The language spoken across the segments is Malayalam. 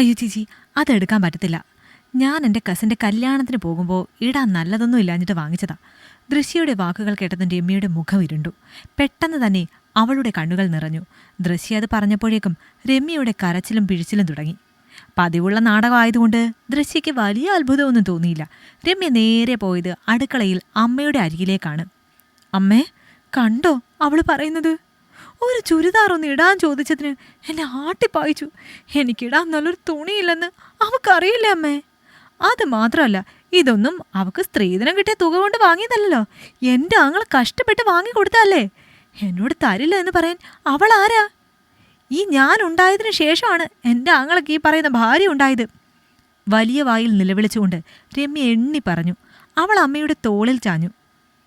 അയ്യോ ചേച്ചി, അതെടുക്കാൻ പറ്റത്തില്ല. ഞാൻ എൻ്റെ കസിൻ്റെ കല്യാണത്തിന് പോകുമ്പോൾ ഇടാൻ നല്ലതൊന്നും ഇല്ലാഞ്ഞിട്ട് വാങ്ങിച്ചതാ. ദൃശ്യയുടെ വാക്കുകൾ കേട്ടതും രമ്യയുടെ മുഖം ഇരുണ്ടു. പെട്ടെന്ന് തന്നെ അവളുടെ കണ്ണുകൾ നിറഞ്ഞു. ദൃശ്യ അത് പറഞ്ഞപ്പോഴേക്കും രമ്യയുടെ കരച്ചിലും പിഴിച്ചിലും തുടങ്ങി. പതിവുള്ള നാടകമായതുകൊണ്ട് ദൃശ്യയ്ക്ക് വലിയ അത്ഭുതമൊന്നും തോന്നിയില്ല. രമ്യ നേരെ പോയത് അടുക്കളയിൽ അമ്മയുടെ അരികിലേക്കാണ്. അമ്മേ, കണ്ടോ അവള് പറയുന്നത്? ഒരു ചുരിദാറൊന്ന് ഇടാൻ ചോദിച്ചതിന് എന്നെ ആട്ടിപ്പായിച്ചു. എനിക്കിടാൻ നല്ലൊരു തുണിയില്ലെന്ന് അവക്കറിയില്ലേ അമ്മേ? അത് മാത്രമല്ല, ഇതൊന്നും അവക്ക് സ്ത്രീധനം കിട്ടിയ തുക കൊണ്ട് വാങ്ങിയതല്ലോ. എൻ്റെ ആങ്ങളെ കഷ്ടപ്പെട്ട് വാങ്ങിക്കൊടുത്തല്ലേ. എന്നോട് തരില്ല എന്ന് പറയാൻ അവൾ ആരാ? ഈ ഞാൻ ഉണ്ടായതിനു ശേഷമാണ് എൻ്റെ ആങ്ങളക്ക് ഈ പറയുന്ന ഭാര്യ ഉണ്ടായത്. വലിയ വായിൽ നിലവിളിച്ചുകൊണ്ട് രമ്യ എണ്ണി പറഞ്ഞു. അവൾ അമ്മയുടെ തോളിൽ ചാഞ്ഞു.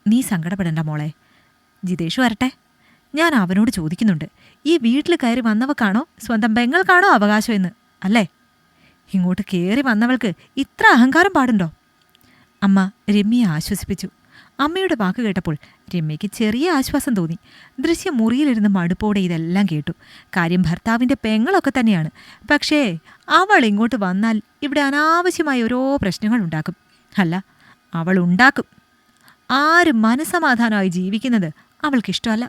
നീ സങ്കടപ്പെടണ്ട മോളെ. ജിതേഷ് വരട്ടെ, ഞാൻ അവനോട് ചോദിക്കുന്നുണ്ട്. ഈ വീട്ടിൽ കയറി വന്നവക്കാണോ സ്വന്തം പെങ്ങൾക്കാണോ അവകാശം എന്ന്, അല്ലേ? ഇങ്ങോട്ട് കയറി വന്നവൾക്ക് ഇത്ര അഹങ്കാരം പാടുണ്ടോ? അമ്മ രമ്യയെ ആശ്വസിപ്പിച്ചു. അമ്മയുടെ വാക്ക് കേട്ടപ്പോൾ രമ്യയ്ക്ക് ചെറിയ ആശ്വാസം തോന്നി. ദൃശ്യ മുറിയിലിരുന്ന് മടുപ്പോടെ ഇതെല്ലാം കേട്ടു. കാര്യം ഭർത്താവിൻ്റെ പെങ്ങളൊക്കെ തന്നെയാണ്. പക്ഷേ അവൾ ഇങ്ങോട്ട് വന്നാൽ ഇവിടെ അനാവശ്യമായ ഓരോ പ്രശ്നങ്ങൾ ഉണ്ടാക്കും. അല്ല, അവൾ ഉണ്ടാക്കും. ആരും മനസ്സമാധാനമായി ജീവിക്കുന്നത് അവൾക്കിഷ്ടമല്ല.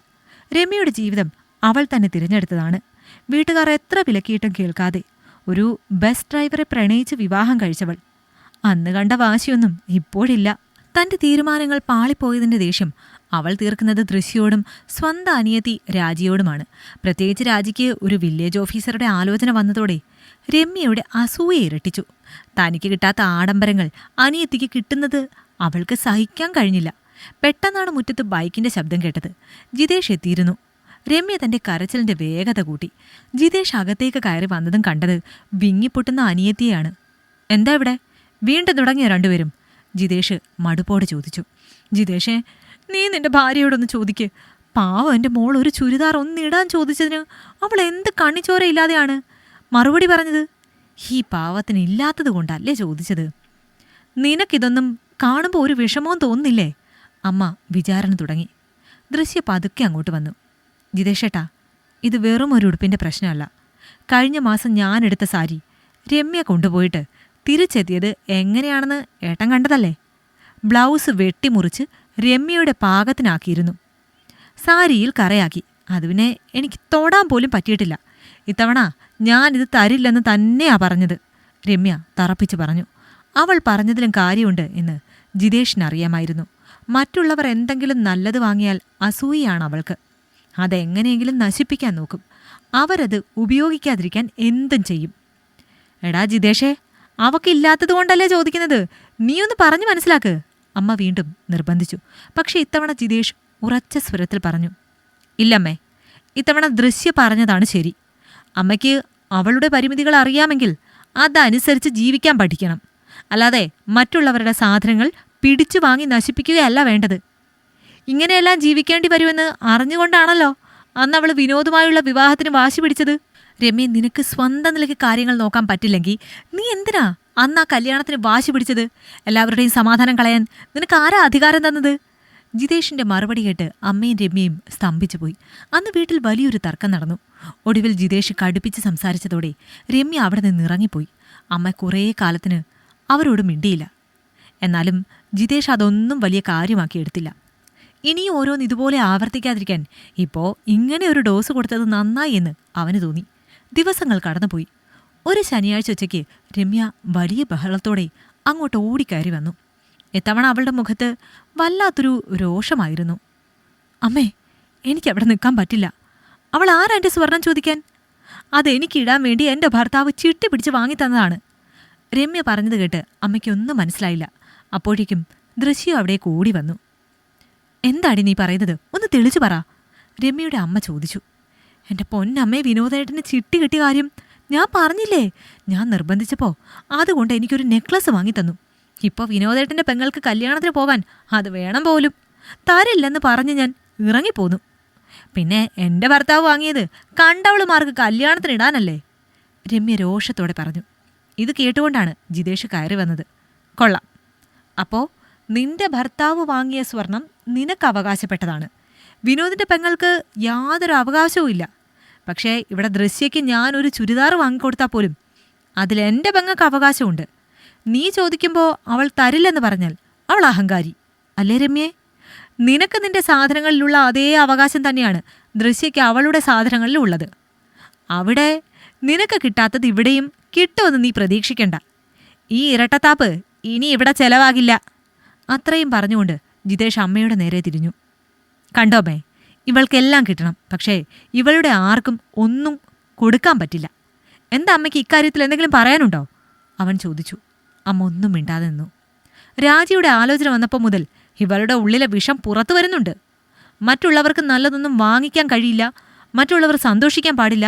രമ്യയുടെ ജീവിതം അവൾ തന്നെ തിരഞ്ഞെടുത്തതാണ്. വീട്ടുകാർ എത്ര വിലക്കിയിട്ടും കേൾക്കാതെ ഒരു ബസ് ഡ്രൈവറെ പ്രണയിച്ച് വിവാഹം കഴിച്ചവൾ. അന്ന് കണ്ട വാശിയൊന്നും ഇപ്പോഴില്ല. തൻ്റെ തീരുമാനങ്ങൾ പാളിപ്പോയതിൻ്റെ ദേഷ്യം അവൾ തീർക്കുന്നത് ദൃശ്യയോടും സ്വന്തം അനിയത്തി രാജിയോടുമാണ്. പ്രത്യേകിച്ച് രാജിക്ക് ഒരു വില്ലേജ് ഓഫീസറുടെ ആലോചന വന്നതോടെ രമ്യയുടെ അസൂയ ഇരട്ടിച്ചു. തനിക്ക് കിട്ടാത്ത ആഡംബരങ്ങൾ അനിയത്തിക്ക് കിട്ടുന്നത് അവൾക്ക് സഹിക്കാൻ കഴിഞ്ഞില്ല. പെട്ടെന്നാണ് മുറ്റത്ത് ബൈക്കിൻ്റെ ശബ്ദം കേട്ടത്. ജിതേഷ് എത്തിയിരുന്നു. രമ്യ തൻ്റെ കരച്ചിലിൻ്റെ വേഗത കൂട്ടി. ജിതേഷ് അകത്തേക്ക് കയറി വന്നതും കണ്ടത് വിങ്ങിപ്പൊട്ടുന്ന അനിയത്തിയെയാണ്. എന്താ ഇവിടെ? വീണ്ടും തുടങ്ങിയ രണ്ടുപേരും? ജിതേഷ് മടുപ്പോടെ ചോദിച്ചു. ജിതേഷേ, നീ നിന്റെ ഭാര്യയോടൊന്ന് ചോദിക്ക്. പാവം എൻ്റെ മോൾ ഒരു ചുരിദാർ ഒന്നിടാൻ ചോദിച്ചതിന് അവൾ എന്ത് കണ്ണിച്ചോരയില്ലാതെയാണ് മറുപടി പറഞ്ഞത്. ഈ പാവത്തിന് ഇല്ലാത്തത് കൊണ്ടല്ലേ ചോദിച്ചത്. നിനക്കിതൊന്നും കാണുമ്പോൾ ഒരു വിഷമവും തോന്നുന്നില്ലേ? അമ്മ വിചാരണ തുടങ്ങി. ദൃശ്യ പതുക്കെ അങ്ങോട്ട് വന്നു. ജിതേഷേട്ടാ, ഇത് വെറും ഒരു ഉടുപ്പിൻ്റെ പ്രശ്നമല്ല. കഴിഞ്ഞ മാസം ഞാനെടുത്ത സാരി രമ്യ കൊണ്ടുപോയിട്ട് തിരിച്ചെത്തിയത് എങ്ങനെയാണെന്ന് ഏട്ടൻ കണ്ടതല്ലേ. ബ്ലൗസ് വെട്ടിമുറിച്ച് രമ്യയുടെ പാകത്തിനാക്കിയിരുന്നു. സാരിയിൽ കറയാക്കി. അത് പിന്നെ എനിക്ക് തൊടാൻ പോലും പറ്റിയിട്ടില്ല. ഇത്തവണ ഞാനിത് തരില്ലെന്ന് തന്നെയാ പറഞ്ഞത്, രമ്യ തറപ്പിച്ച് പറഞ്ഞു. അവൾ പറഞ്ഞതിലും കാര്യമുണ്ട് എന്ന് ജിതേഷിനറിയാമായിരുന്നു. മറ്റുള്ളവർ എന്തെങ്കിലും നല്ലത് വാങ്ങിയാൽ അസൂയയാണ് അവൾക്ക്. അതെങ്ങനെയെങ്കിലും നശിപ്പിക്കാൻ നോക്കും. അവരത് ഉപയോഗിക്കാതിരിക്കാൻ എന്തും ചെയ്യും. എടാ ജിതേഷേ, അവക്കില്ലാത്തത് കൊണ്ടല്ലേ ചോദിക്കുന്നത്. നീയൊന്ന് പറഞ്ഞു മനസ്സിലാക്ക്, അമ്മ വീണ്ടും നിർബന്ധിച്ചു. പക്ഷെ ഇത്തവണ ജിതേഷ് ഉറച്ച സ്വരത്തിൽ പറഞ്ഞു. ഇല്ലമ്മേ, ഇത്തവണ ദൃശ്യ പറഞ്ഞതാണ് ശരി. അമ്മയ്ക്ക് അവളുടെ പരിമിതികൾ അറിയാമെങ്കിൽ അതനുസരിച്ച് ജീവിക്കാൻ പഠിക്കണം. അല്ലാതെ മറ്റുള്ളവരുടെ സാധനങ്ങൾ പിടിച്ചു വാങ്ങി നശിപ്പിക്കുകയല്ല വേണ്ടത്. ഇങ്ങനെയെല്ലാം ജീവിക്കേണ്ടി വരുമെന്ന് അറിഞ്ഞുകൊണ്ടാണല്ലോ അന്ന് അവൾ വിനോദുമായുള്ള വിവാഹത്തിന് വാശി പിടിച്ചത്. രമ്യ, നിനക്ക് സ്വന്തം നിലയ്ക്ക് കാര്യങ്ങൾ നോക്കാൻ പറ്റില്ലെങ്കിൽ നീ എന്തിനാ അന്ന് ആ കല്യാണത്തിന് വാശി പിടിച്ചത്? എല്ലാവരുടെയും സമാധാനം കളയാൻ നിനക്ക് ആരാ അധികാരം തന്നത്? ജിതേഷിന്റെ മറുപടി കേട്ട് അമ്മയും രമ്യയും സ്തംഭിച്ചു പോയി. അന്ന് വീട്ടിൽ വലിയൊരു തർക്കം നടന്നു. ഒടുവിൽ ജിതേഷ് കടുപ്പിച്ച് സംസാരിച്ചതോടെ രമ്യ അവിടെ നിന്ന് ഇറങ്ങിപ്പോയി. അമ്മ കുറേ കാലത്തിന് അവരോട് മിണ്ടിയില്ല. എന്നാലും ജിതേഷ് അതൊന്നും വലിയ കാര്യമാക്കിയെടുത്തില്ല. ഇനിയും ഓരോന്ന് ഇതുപോലെ ആവർത്തിക്കാതിരിക്കാൻ ഇപ്പോൾ ഇങ്ങനെ ഒരു ഡോസ് കൊടുത്തത് നന്നായി എന്ന് അവന് തോന്നി. ദിവസങ്ങൾ കടന്നുപോയി. ഒരു ശനിയാഴ്ച ഉച്ചയ്ക്ക് രമ്യ വലിയ ബഹളത്തോടെ അങ്ങോട്ട് ഓടിക്കയറി വന്നു. ഇത്തവണ അവളുടെ മുഖത്ത് വല്ലാത്തൊരു രോഷമായിരുന്നു. അമ്മേ, എനിക്കവിടെ നിൽക്കാൻ പറ്റില്ല. അവൾ ആരാ എൻ്റെ സ്വർണം ചോദിക്കാൻ? അതെനിക്കിടാൻ വേണ്ടി എൻ്റെ ഭർത്താവ് ചിട്ടി പിടിച്ച് വാങ്ങിത്തന്നതാണ്. രമ്യ പറഞ്ഞത് കേട്ട് അമ്മയ്ക്കൊന്നും മനസ്സിലായില്ല. അപ്പോഴേക്കും ദൃശ്യം അവിടെ കൂടി വന്നു. എന്താടി നീ പറയുന്നത്? ഒന്ന് തെളിച്ചു പറ, രമ്യയുടെ അമ്മ ചോദിച്ചു. എൻ്റെ പൊന്നമ്മേ, വിനോദേട്ടന് ചിട്ടി കിട്ടിയ കാര്യം ഞാൻ പറഞ്ഞില്ലേ? ഞാൻ നിർബന്ധിച്ചപ്പോൾ അതുകൊണ്ട് എനിക്കൊരു നെക്ലസ് വാങ്ങിത്തന്നു. ഇപ്പോൾ വിനോദേട്ടൻ്റെ പെങ്ങൾക്ക് കല്യാണത്തിന് പോകാൻ അത് വേണം പോലും. തരില്ലെന്ന് പറഞ്ഞ് ഞാൻ ഇറങ്ങിപ്പോന്നു. പിന്നെ എൻ്റെ ഭർത്താവ് വാങ്ങിയത് കണ്ടവളുമാർക്ക് കല്യാണത്തിനിടാനല്ലേ, രമ്യ രോഷത്തോടെ പറഞ്ഞു. ഇത് കേട്ടുകൊണ്ടാണ് ജിതേഷ് കയറി വന്നത്. കൊള്ളാം. അപ്പോൾ നിന്റെ ഭർത്താവ് വാങ്ങിയ സ്വർണം നിനക്ക് അവകാശപ്പെട്ടതാണ്. വിനോദിൻ്റെ പെങ്ങൾക്ക് യാതൊരു അവകാശവും ഇല്ല. പക്ഷേ ഇവിടെ ദൃശ്യയ്ക്ക് ഞാനൊരു ചുരിദാർ വാങ്ങിക്കൊടുത്താൽ പോലും അതിലെൻ്റെ പെങ്ങൾക്ക് അവകാശമുണ്ട്. നീ ചോദിക്കുമ്പോൾ അവൾ തരില്ലെന്ന് പറഞ്ഞാൽ അവൾ അഹങ്കാരി അല്ലേ രമ്യേ? നിനക്ക് നിന്റെ സാധനങ്ങളിലുള്ള അതേ അവകാശം തന്നെയാണ് ദൃശ്യയ്ക്ക് അവളുടെ സാധനങ്ങളിൽ ഉള്ളത്. അവിടെ നിനക്ക് കിട്ടാത്തത് ഇവിടെയും കിട്ടുമെന്ന് നീ പ്രതീക്ഷിക്കണ്ട. ഈ ഇരട്ടത്താപ്പ് ഇനി ഇവിടെ ചെലവാകില്ല. അത്രയും പറഞ്ഞുകൊണ്ട് ജിതേഷ് അമ്മയുടെ നേരെ തിരിഞ്ഞു. കണ്ടോമേ, ഇവൾക്കെല്ലാം കിട്ടണം, പക്ഷേ ഇവളുടെ ആർക്കും ഒന്നും കൊടുക്കാൻ പറ്റില്ല. എന്താ അമ്മയ്ക്ക് ഇക്കാര്യത്തിൽ എന്തെങ്കിലും പറയാനുണ്ടോ? അവൻ ചോദിച്ചു. അമ്മ ഒന്നും മിണ്ടാതെ നിന്നു. രാജിയുടെ ആലോചന വന്നപ്പോൾ മുതൽ ഇവളുടെ ഉള്ളിലെ വിഷം പുറത്തു വരുന്നുണ്ട്. മറ്റുള്ളവർക്ക് നല്ലതൊന്നും വാങ്ങിക്കാൻ കഴിയില്ല, മറ്റുള്ളവർ സന്തോഷിക്കാൻ പാടില്ല.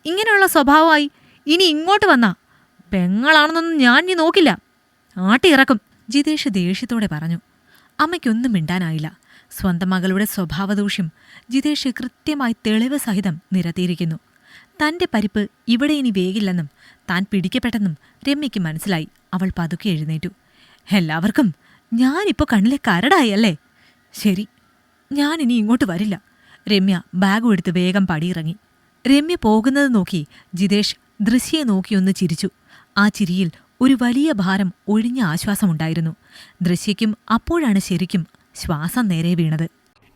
ഇങ്ങനെയുള്ള സ്വഭാവമായി ഇനി ഇങ്ങോട്ട് വന്നാ പെങ്ങളാണെന്നൊന്നും ഞാൻ നീ നോക്കില്ല, ആട്ടിയിറക്കും. ജിതേഷ് ദേഷ്യത്തോടെ പറഞ്ഞു. അമ്മയ്ക്കൊന്നും മിണ്ടാനായില്ല. സ്വന്തം മകളുടെ സ്വഭാവദൂഷ്യം ജിതേഷ് കൃത്യമായി തെളിവ് സഹിതം നിരത്തിയിരിക്കുന്നു. തന്റെ പരിപ്പ് ഇവിടെ ഇനി വേഗില്ലെന്നും താൻ പിടിക്കപ്പെട്ടെന്നും രമ്യയ്ക്ക് മനസ്സിലായി. അവൾ പതുക്കെ എഴുന്നേറ്റു. എല്ലാവർക്കും ഞാനിപ്പോൾ കണ്ണിലെ കരടായി അല്ലേ? ശരി, ഞാനിനി ഇങ്ങോട്ട് വരില്ല. രമ്യ ബാഗും എടുത്ത് വേഗം പടിയിറങ്ങി. രമ്യ പോകുന്നത് നോക്കി ജിതേഷ് ദൃശ്യയെ നോക്കിയൊന്ന് ചിരിച്ചു. ആ ചിരിയിൽ ഒരു വലിയ ഭാരം ഒഴിഞ്ഞ ആശ്വാസമുണ്ടായിരുന്നു. ദൃശ്യയ്ക്കും അപ്പോഴാണ് ശരിക്കും ശ്വാസം നേരെ വീണത്.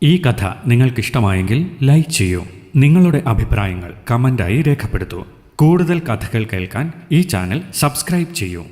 ഈ കഥ നിങ്ങൾക്കിഷ്ടമായെങ്കിൽ ലൈക്ക് ചെയ്യൂ. നിങ്ങളുടെ അഭിപ്രായങ്ങൾ കമൻ്റായി രേഖപ്പെടുത്തൂ. കൂടുതൽ കഥകൾ കേൾക്കാൻ ഈ ചാനൽ സബ്സ്ക്രൈബ് ചെയ്യൂ.